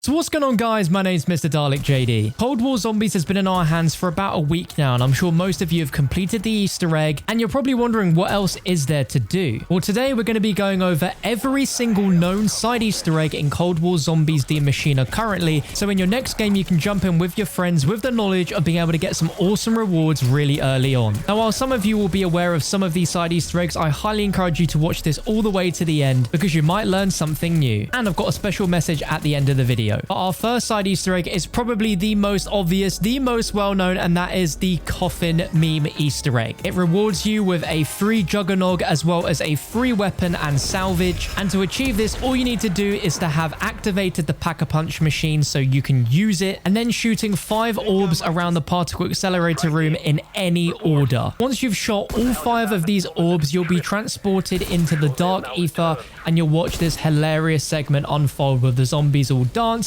So what's going on, guys? My name's MrDalekJD. Cold War Zombies has been in our hands for about a week now, and I'm sure most of you have completed the Easter egg, and you're probably wondering what else is there to do. Well, today we're going to be going over every single known side Easter egg in Cold War Zombies The Machina currently, so in your next game you can jump in with your friends with the knowledge of being able to get some awesome rewards really early on. Now, while some of you will be aware of some of these side Easter eggs, I highly encourage you to watch this all the way to the end because you might learn something new. And I've got a special message at the end of the video. But our first side Easter egg is probably the most obvious, the most well-known, and that is the Coffin meme Easter egg. It rewards you with a free Juggernog as well as a free weapon and salvage. And to achieve this, all you need to do is to have activated the Pack-a-Punch machine so you can use it, and then shooting 5 orbs around the particle accelerator room in any order. Once you've shot all 5 of these orbs, you'll be transported into the dark ether, and you'll watch this hilarious segment unfold with the zombies all dancing,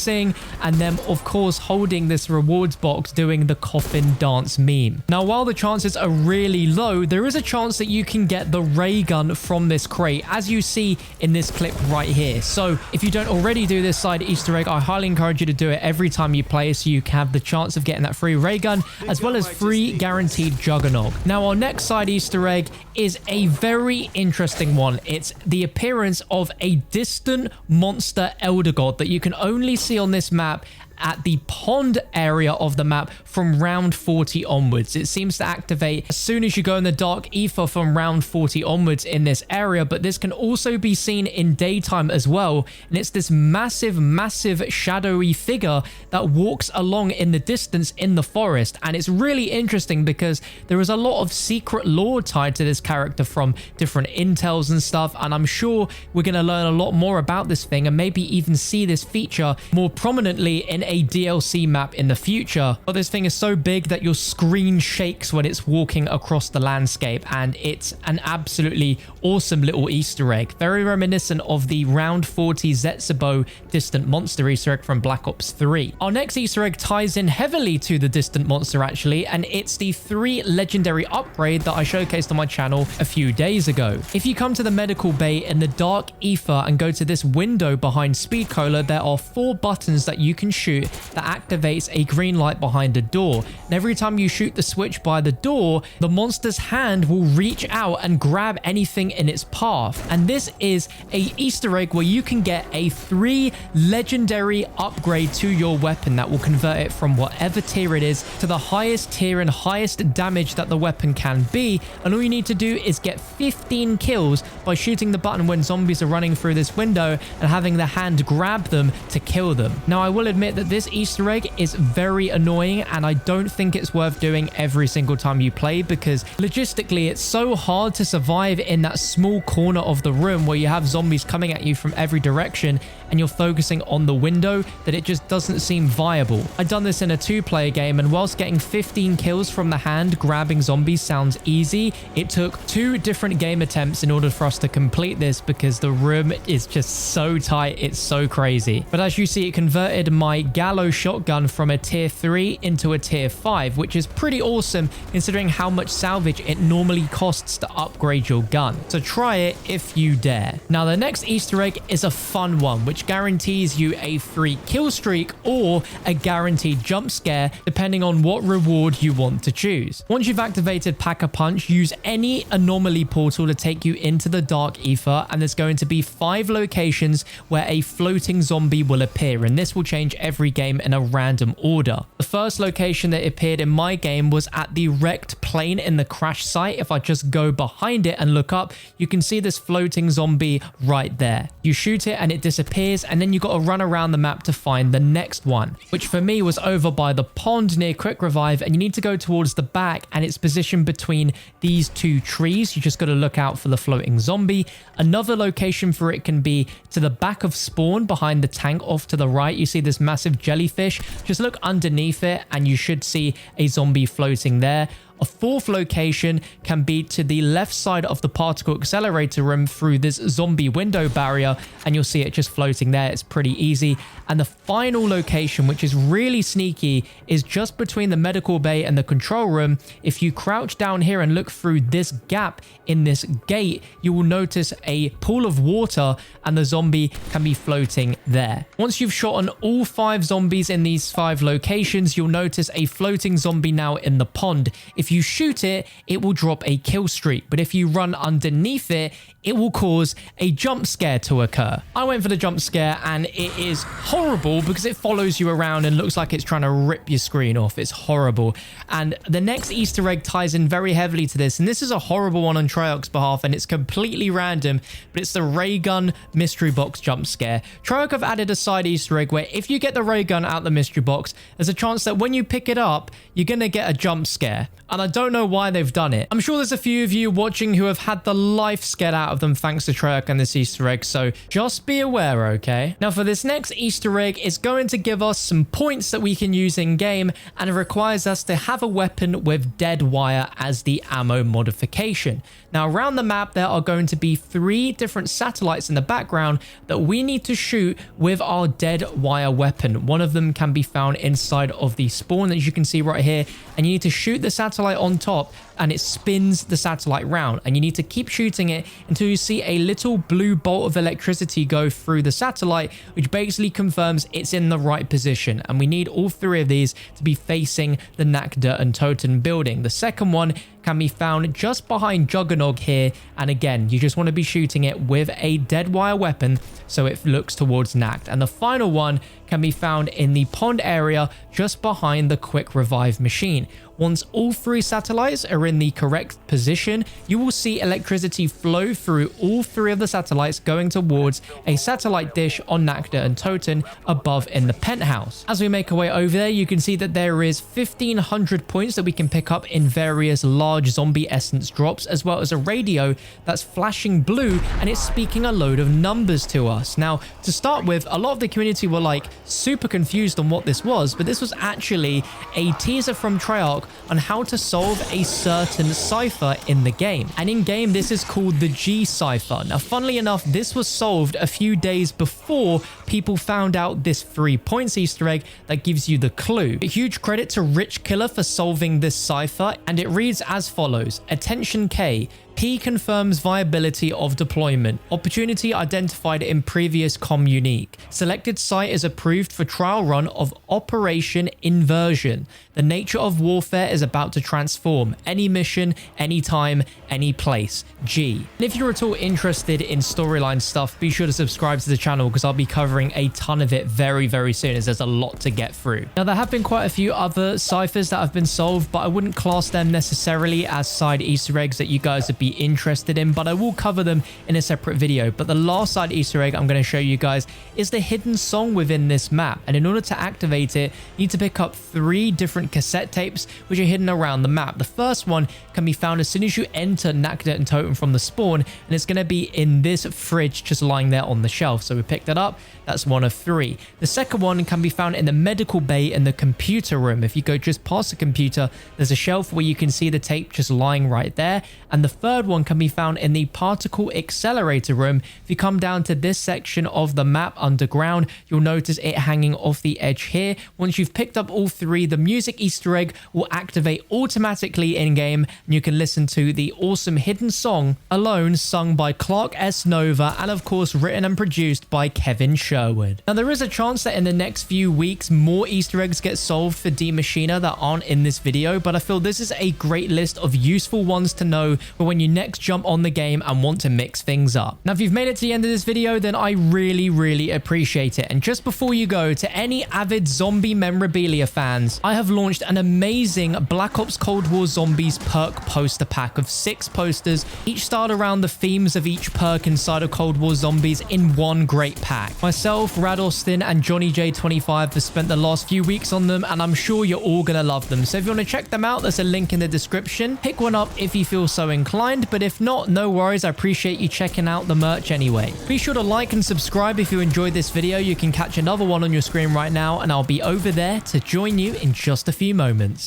and then of course holding this rewards box doing the Coffin dance meme. Now, while the chances are really low, there is a chance that you can get the ray gun from this crate, as you see in this clip right here. So if you don't already do this side Easter egg, I highly encourage you to do it every time you play so you can have the chance of getting that free ray gun as well as free guaranteed Juggernog. Now, our next side Easter egg is a very interesting one. It's the appearance of a distant monster elder god that you can only see on this map at the pond area of the map from round 40 onwards. It seems to activate as soon as you go in the dark ether from round 40 onwards in this area, but this can also be seen in daytime as well, and it's this massive shadowy figure that walks along in the distance in the forest. And it's really interesting because there is a lot of secret lore tied to this character from different intels and stuff, and I'm sure we're going to learn a lot more about this thing and maybe even see this feature more prominently in a DLC map in the future. But this thing is so big that your screen shakes when it's walking across the landscape, and it's an absolutely awesome little Easter egg, very reminiscent of the round 40 Zetsubo distant monster Easter egg from Black Ops 3. Our next Easter egg ties in heavily to the distant monster actually, and it's the 3 legendary upgrade that I showcased on my channel a few days ago. If you come to the medical bay in the dark ether and go to this window behind Speed Cola, there are 4 buttons that you can shoot that activates a green light behind a door. And every time you shoot the switch by the door, the monster's hand will reach out and grab anything in its path. And this is a Easter egg where you can get a 3 legendary upgrade to your weapon that will convert it from whatever tier it is to the highest tier and highest damage that the weapon can be. And all you need to do is get 15 kills by shooting the button when zombies are running through this window and having the hand grab them to kill them. Now, I will admit that this Easter egg is very annoying, and I don't think it's worth doing every single time you play because logistically it's so hard to survive in that small corner of the room where you have zombies coming at you from every direction and you're focusing on the window that it just doesn't seem viable. I've done this in a 2-player game, and whilst getting 15 kills from the hand grabbing zombies sounds easy, it took 2 different game attempts in order for us to complete this because the room is just so tight, it's so crazy. But as you see, it converted my Gallo shotgun from a tier 3 into a tier 5, which is pretty awesome considering how much salvage it normally costs to upgrade your gun. So try it if you dare. Now, the next Easter egg is a fun one, which guarantees you a free Killstreak or a guaranteed jump scare, depending on what reward you want to choose. Once you've activated Pack-a-Punch, use any anomaly portal to take you into the dark ether, and there's going to be 5 locations where a floating zombie will appear, and this will change every game in a random order. The first location that appeared in my game was at the wrecked plane in the crash site. If I just go behind it and look up, you can see this floating zombie right there. You shoot it and it disappears, and then you got to run around the map to find the next one, which for me was over by the pond near Quick Revive, and you need to go towards the back, and it's positioned between these 2 trees. You just got to look out for the floating zombie. Another location for it can be to the back of spawn behind the tank off to the right. You see this massive jellyfish. Just look underneath it and you should see a zombie floating there. A fourth location can be to the left side of the particle accelerator room through this zombie window barrier, and you'll see it just floating there. It's pretty easy. And the final location, which is really sneaky, is just between the medical bay and the control room. If you crouch down here and look through this gap in this gate, you will notice a pool of water, and the zombie can be floating there. Once you've shot on all 5 zombies in these 5 locations, you'll notice a floating zombie now in the pond. If you shoot it, it will drop a kill streak, but if you run underneath it, it will cause a jump scare to occur. I went for the jump scare, and it is horrible because it follows you around and looks like it's trying to rip your screen off. It's horrible. And the next Easter egg ties in very heavily to this, and this is a horrible one on Treyarch's behalf, and it's completely random, but it's the ray gun mystery box jump scare. Treyarch have added a side Easter egg where if you get the ray gun out the mystery box, there's a chance that when you pick it up, you're gonna get a jump scare. And I don't know why they've done it. I'm sure there's a few of you watching who have had the life scared out of them thanks to Treyarch and this Easter egg, so just be aware, okay? Now for this next Easter egg, it's going to give us some points that we can use in game, and it requires us to have a weapon with dead wire as the ammo modification. Now around the map, there are going to be 3 different satellites in the background that we need to shoot with our dead wire weapon. One of them can be found inside of the spawn, as you can see right here, and you need to shoot the satellite on top, and it spins the satellite round, and you need to keep shooting it until you see a little blue bolt of electricity go through the satellite, which basically confirms it's in the right position. And we need all 3 of these to be facing the Nakda and Toten building. The second one can be found just behind Juggernog here, and again, you just want to be shooting it with a dead wire weapon so it looks towards Nakt. And the final one can be found in the pond area just behind the quick revive machine. Once all 3 satellites are in the correct position, you will see electricity flow through all 3 of the satellites going towards a satellite dish on Nakda and Toten above in the penthouse. As we make our way over there, you can see that there is 1,500 points that we can pick up in various large zombie essence drops, as well as a radio that's flashing blue and it's speaking a load of numbers to us. Now, to start with, a lot of the community were like super confused on what this was, but this was actually a teaser from Treyarch on how to solve a certain cipher in the game. And in game, this is called the G cipher. Now, funnily enough, this was solved a few days before people found out this 3 points Easter egg that gives you the clue. A huge credit to Rich Killer for solving this cipher, and it reads as follows: Attention K. P confirms viability of deployment. Opportunity identified in previous comm unique. Selected site is approved for trial run of Operation Inversion. The nature of warfare is about to transform. Any mission, anytime, any place. G. And if you're at all interested in storyline stuff, be sure to subscribe to the channel because I'll be covering a ton of it very, very soon, as there's a lot to get through. Now, there have been quite a few other ciphers that have been solved, but I wouldn't class them necessarily as side Easter eggs that you guys would be interested in, but I will cover them in a separate video. But the last side Easter egg I'm going to show you guys is the hidden song within this map, and in order to activate it, you need to pick up 3 different cassette tapes which are hidden around the map. The first one can be found as soon as you enter Nakda and Toten from the spawn, and it's going to be in this fridge just lying there on the shelf. So we picked it up. That's one of 3. The second one can be found in the medical bay in the computer room. If you go just past the computer, there's a shelf where you can see the tape just lying right there. And the third one can be found in the particle accelerator room. If you come down to this section of the map underground, you'll notice it hanging off the edge here. Once you've picked up all 3, the music Easter egg will activate automatically in game, and you can listen to the awesome hidden song Alone, sung by Clark S. Nova, and of course written and produced by Kevin Sherwood. Now, there is a chance that in the next few weeks more Easter eggs get solved for D Machina that aren't in this video, but I feel this is a great list of useful ones to know for when you next jump on the game and want to mix things up. Now, if you've made it to the end of this video, then I really appreciate it. And just before you go, to any avid zombie memorabilia fans, I have launched an amazing Black Ops Cold War Zombies perk poster pack of 6 posters, each styled around the themes of each perk inside of Cold War Zombies in one great pack. Myself, Rad Austin, and Johnny J25 have spent the last few weeks on them, and I'm sure you're all gonna love them. So if you want to check them out, there's a link in the description. Pick one up if you feel so inclined, but if not, no worries. I appreciate you checking out the merch anyway. Be sure to like and subscribe if you enjoyed this video. You can catch another one on your screen right now, and I'll be over there to join you in just a few moments.